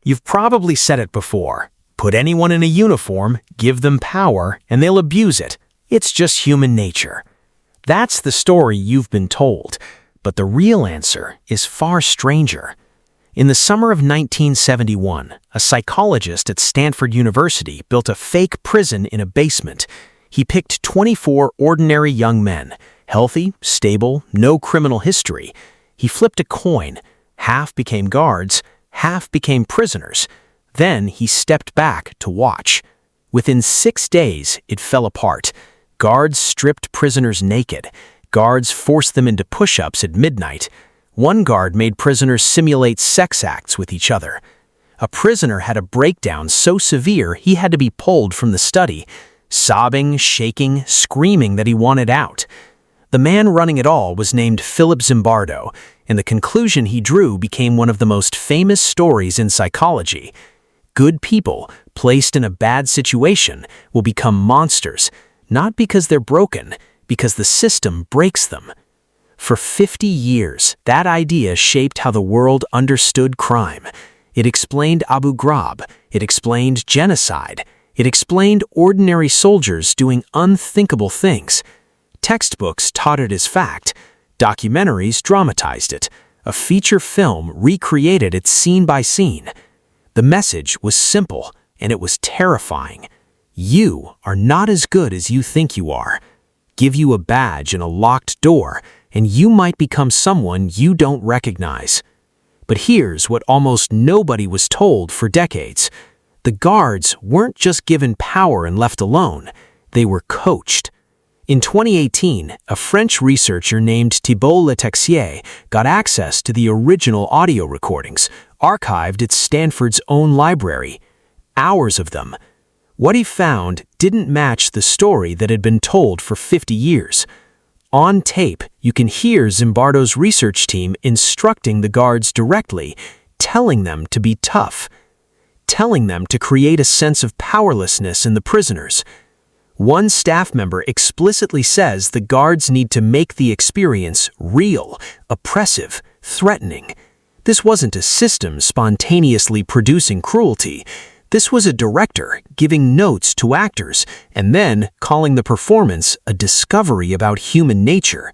You've probably said it before. Put anyone in a uniform, give them power, and they'll abuse it. It's just human nature. That's the story you've been told, but the real answer is far stranger. In the summer of 1971, a psychologist at Stanford University built a fake prison in a basement. He picked 24 ordinary young men, healthy, stable, no criminal history. He flipped a coin. Half became guards, half became prisoners. Then he stepped back to watch. Within 6 days, it fell apart. Guards stripped prisoners naked. Guards forced them into push-ups at midnight. One guard made prisoners simulate sex acts with each other. A prisoner had a breakdown so severe he had to be pulled from the study, sobbing, shaking, screaming that he wanted out. The man running it all was named Philip Zimbardo, and the conclusion he drew became one of the most famous stories in psychology. Good people, placed in a bad situation, will become monsters, not because they're broken, because the system breaks them. For 50 years, that idea shaped how the world understood crime. It explained Abu Ghraib. It explained genocide. It explained ordinary soldiers doing unthinkable things. Textbooks taught it as fact. Documentaries dramatized it. A feature film recreated it scene by scene. The message was simple, and it was terrifying. You are not as good as you think you are. Give you a badge and a locked door, and you might become someone you don't recognize. But here's what almost nobody was told for decades. The guards weren't just given power and left alone. They were coached. In 2018, a French researcher named Thibault Letexier got access to the original audio recordings, archived at Stanford's own library. Hours of them. What he found didn't match the story that had been told for 50 years. On tape, you can hear Zimbardo's research team instructing the guards directly, telling them to be tough, telling them to create a sense of powerlessness in the prisoners. One staff member explicitly says the guards need to make the experience real, oppressive, threatening. This wasn't a system spontaneously producing cruelty. This was a director giving notes to actors and then calling the performance a discovery about human nature.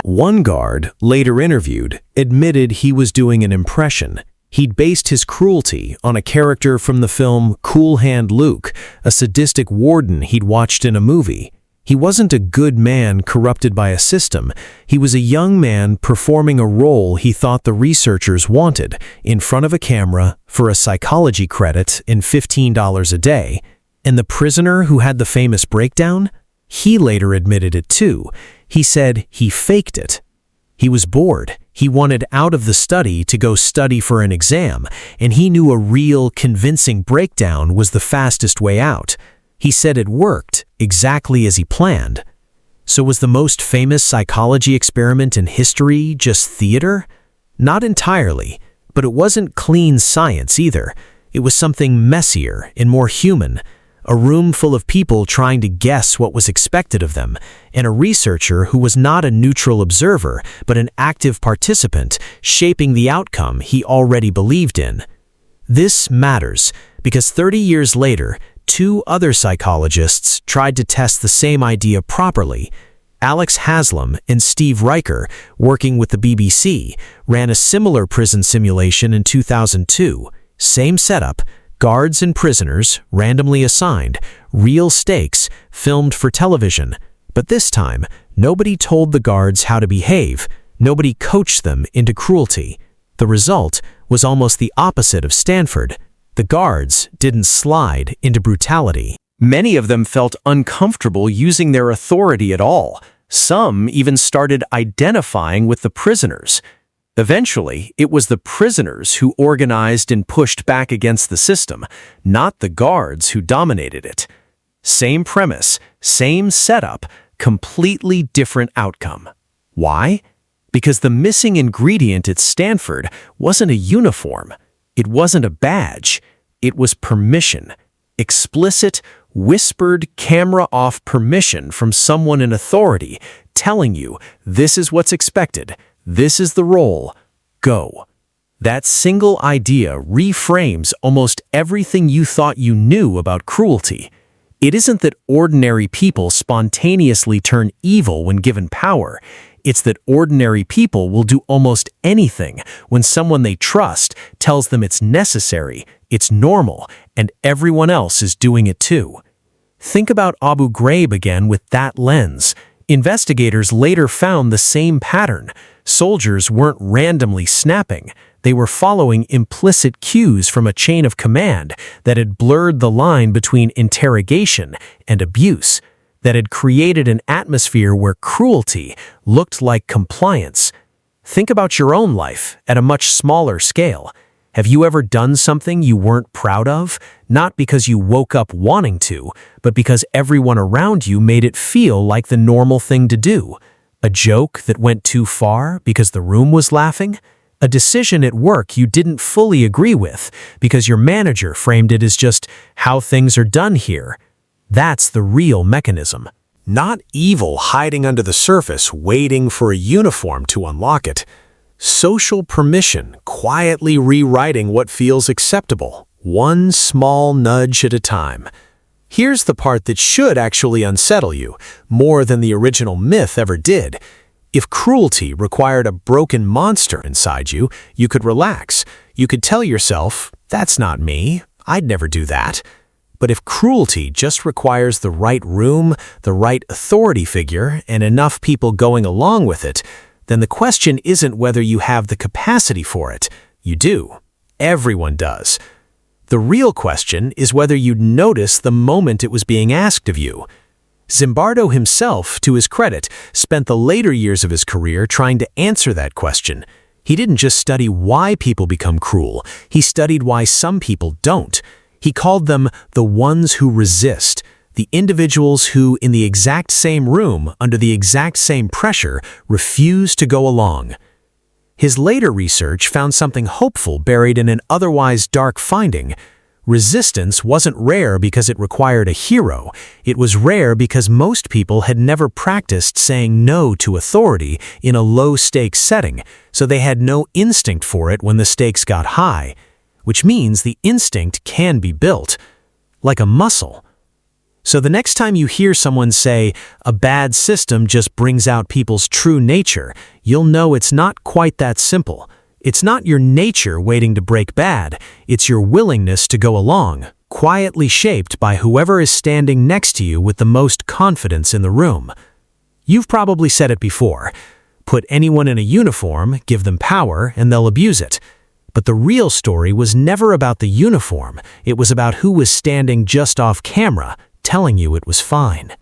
One guard, later interviewed, admitted he was doing an impression. He'd based his cruelty on a character from the film Cool Hand Luke, a sadistic warden he'd watched in a movie. He wasn't a good man corrupted by a system. He was a young man performing a role he thought the researchers wanted, in front of a camera, for a psychology credit and $15 a day. And the prisoner who had the famous breakdown? He later admitted it too. He said he faked it. He was bored. He wanted out of the study to go study for an exam, and he knew a real, convincing breakdown was the fastest way out. He said it worked exactly as he planned. So was the most famous psychology experiment in history just theater? Not entirely, but it wasn't clean science either. It was something messier and more human. A room full of people trying to guess what was expected of them, and a researcher who was not a neutral observer, but an active participant, shaping the outcome he already believed in. This matters, because 30 years later, 2 other psychologists tried to test the same idea properly. Alex Haslam and Steve Riker, working with the BBC, ran a similar prison simulation in 2002. Same setup. Guards and prisoners, randomly assigned, real stakes, filmed for television. But this time, nobody told the guards how to behave. Nobody coached them into cruelty. The result was almost the opposite of Stanford. The guards didn't slide into brutality. Many of them felt uncomfortable using their authority at all. Some even started identifying with the prisoners. Eventually, it was the prisoners who organized and pushed back against the system, not the guards who dominated it. Same premise, same setup, completely different outcome. Why? Because the missing ingredient at Stanford wasn't a uniform. It wasn't a badge. It was permission. Explicit, whispered, camera-off permission from someone in authority telling you, this is what's expected. This is the role. Go. That single idea reframes almost everything you thought you knew about cruelty. It isn't that ordinary people spontaneously turn evil when given power. It's that ordinary people will do almost anything when someone they trust tells them it's necessary, it's normal, and everyone else is doing it too. Think about Abu Ghraib again with that lens. Investigators later found the same pattern. Soldiers weren't randomly snapping. They were following implicit cues from a chain of command that had blurred the line between interrogation and abuse, that had created an atmosphere where cruelty looked like compliance. Think about your own life at a much smaller scale. Have you ever done something you weren't proud of, not because you woke up wanting to, but because everyone around you made it feel like the normal thing to do? A joke that went too far because the room was laughing? A decision at work you didn't fully agree with because your manager framed it as just how things are done here? That's the real mechanism. Not evil hiding under the surface, waiting for a uniform to unlock it. Social permission, quietly rewriting what feels acceptable, one small nudge at a time. Here's the part that should actually unsettle you, more than the original myth ever did. If cruelty required a broken monster inside you, you could relax. You could tell yourself, that's not me, I'd never do that. But if cruelty just requires the right room, the right authority figure, and enough people going along with it, then the question isn't whether you have the capacity for it. You do. Everyone does. The real question is whether you'd notice the moment it was being asked of you. Zimbardo himself, to his credit, spent the later years of his career trying to answer that question. He didn't just study why people become cruel, he studied why some people don't. He called them the ones who resist, the individuals who, in the exact same room, under the exact same pressure, refuse to go along. His later research found something hopeful buried in an otherwise dark finding. Resistance wasn't rare because it required a hero. It was rare because most people had never practiced saying no to authority in a low-stakes setting, so they had no instinct for it when the stakes got high, which means the instinct can be built, like a muscle. So the next time you hear someone say, a bad system just brings out people's true nature, you'll know it's not quite that simple. It's not your nature waiting to break bad, it's your willingness to go along, quietly shaped by whoever is standing next to you with the most confidence in the room. You've probably said it before. Put anyone in a uniform, give them power, and they'll abuse it. But the real story was never about the uniform, it was about who was standing just off camera, telling you it was fine.